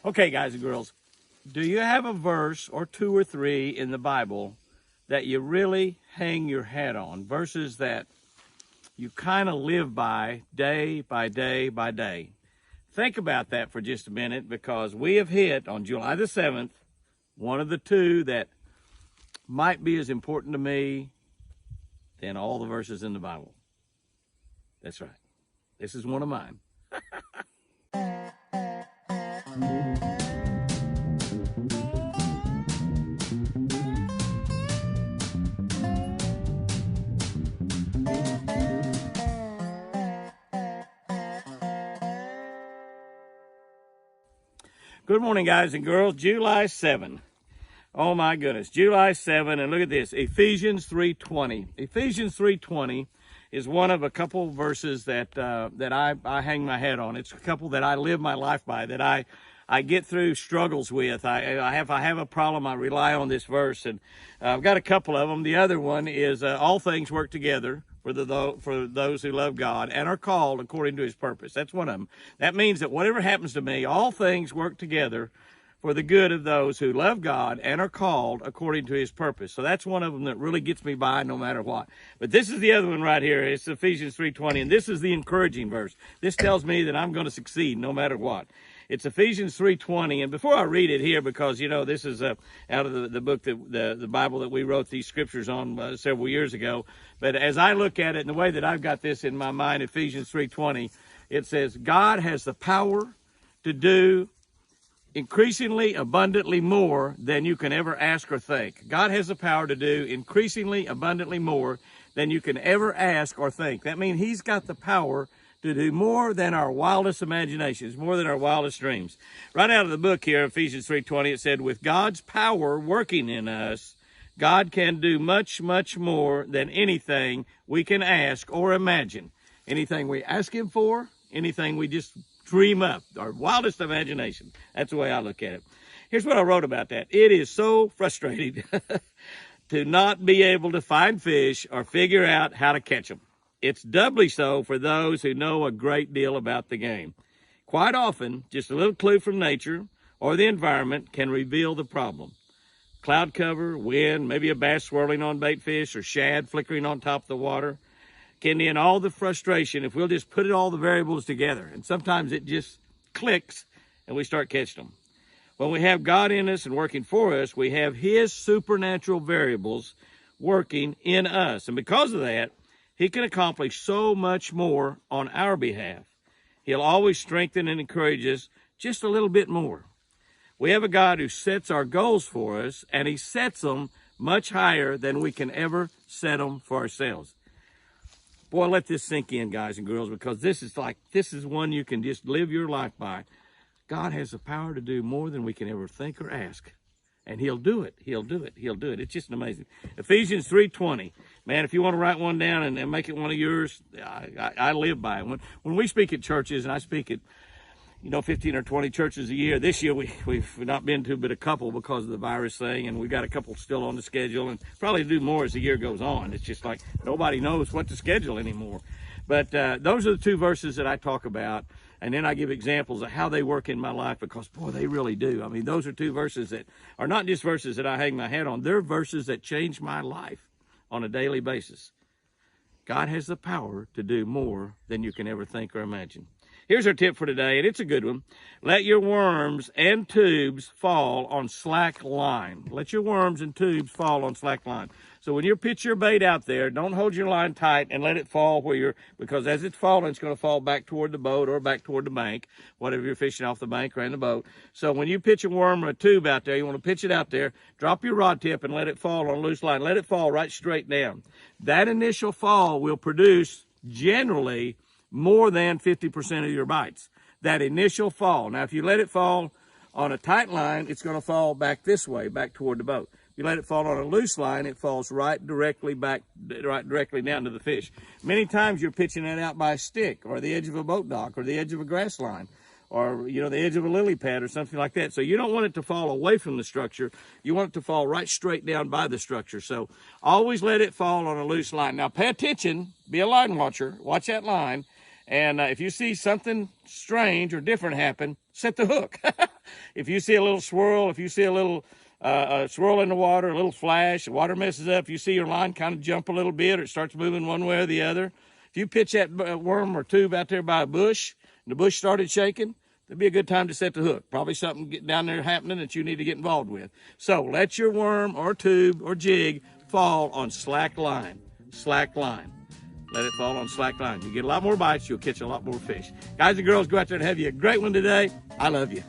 Okay, guys and girls, do you have a verse or two or three in the Bible that you really hang your hat on? Verses that you kind of live by day by day by day. Think about that for just a minute, because we have hit on July the 7th one of the two that might be as important to me than all the verses in the Bible. That's right. This is one of mine. Good morning, guys and girls. July 7. Oh my goodness, July 7, and look at this, Ephesians 3:20. Ephesians 3:20 is one of a couple verses that I hang my hat on. It's a couple that I live my life by, that I get through struggles with. If I have a problem, I rely on this verse, and I've got a couple of them. The other one is all things work together for those who love God and are called according to His purpose. That's one of them. That means that whatever happens to me, all things work together for the good of those who love God and are called according to His purpose. So that's one of them that really gets me by no matter what. But this is the other one right here. It's Ephesians 3:20, and this is the encouraging verse. This tells me that I'm going to succeed no matter what. It's Ephesians 3:20, and before I read it here, because, this is out of the book, the Bible that we wrote these scriptures on several years ago. But as I look at it, and the way that I've got this in my mind, Ephesians 3:20, it says, God has the power to do increasingly abundantly more than you can ever ask or think. God has the power to do increasingly abundantly more than you can ever ask or think. That means He's got the power to do more than our wildest imaginations, more than our wildest dreams. Right out of the book here, Ephesians 3:20, it said, with God's power working in us, God can do much, much more than anything we can ask or imagine. Anything we ask Him for, anything we just dream up, our wildest imagination. That's the way I look at it. Here's what I wrote about that. It is so frustrating to not be able to find fish or figure out how to catch them. It's doubly so for those who know a great deal about the game. Quite often, just a little clue from nature or the environment can reveal the problem. Cloud cover, wind, maybe a bass swirling on bait fish, or shad flickering on top of the water can end all the frustration if we'll just put all the variables together. And sometimes it just clicks and we start catching them. When we have God in us and working for us, we have His supernatural variables working in us. And because of that, He can accomplish so much more on our behalf. He'll always strengthen and encourage us just a little bit more. We have a God who sets our goals for us, and He sets them much higher than we can ever set them for ourselves. Boy, let this sink in, guys and girls, because this is one you can just live your life by. God has the power to do more than we can ever think or ask. And He'll do it. He'll do it. He'll do it. It's just amazing. Ephesians 3:20. Man, if you want to write one down and make it one of yours, I live by it. When we speak at churches, and I speak at 15 or 20 churches a year. This year we've not been to but a couple because of the virus thing, and we've got a couple still on the schedule, and probably do more as the year goes on. It's just like nobody knows what to schedule anymore. But those are the two verses that I talk about, and then I give examples of how they work in my life, because, boy, they really do. I mean, those are two verses that are not just verses that I hang my hat on. They're verses that change my life on a daily basis. God has the power to do more than you can ever think or imagine. Here's our tip for today, and it's a good one. Let your worms and tubes fall on slack line. Let your worms and tubes fall on slack line. So when you pitch your bait out there, don't hold your line tight and let it fall because as it's falling, it's going to fall back toward the boat or back toward the bank, whatever you're fishing off the bank or in the boat. So when you pitch a worm or a tube out there, you want to pitch it out there, drop your rod tip and let it fall on a loose line. Let it fall right straight down. That initial fall will produce generally more than 50% of your bites. That initial fall. Now, if you let it fall on a tight line, it's going to fall back this way, back toward the boat. If you let it fall on a loose line, it falls right directly down to the fish. Many times you're pitching it out by a stick or the edge of a boat dock or the edge of a grass line, or the edge of a lily pad or something like that. So you don't want it to fall away from the structure. You want it to fall right straight down by the structure. So always let it fall on a loose line. Now pay attention, be a line watcher, watch that line. And if you see something strange or different happen, set the hook. If you see a little swirl, if you see a little swirl in the water, a little flash, the water messes up, if you see your line kind of jump a little bit or it starts moving one way or the other, if you pitch that worm or tube out there by a bush and the bush started shaking, that'd be a good time to set the hook. Probably something down there happening that you need to get involved with. So let your worm or tube or jig fall on slack line. Slack line. Let it fall on slack line. You get a lot more bites, you'll catch a lot more fish. Guys and girls, go out there and have you a great one today. I love you.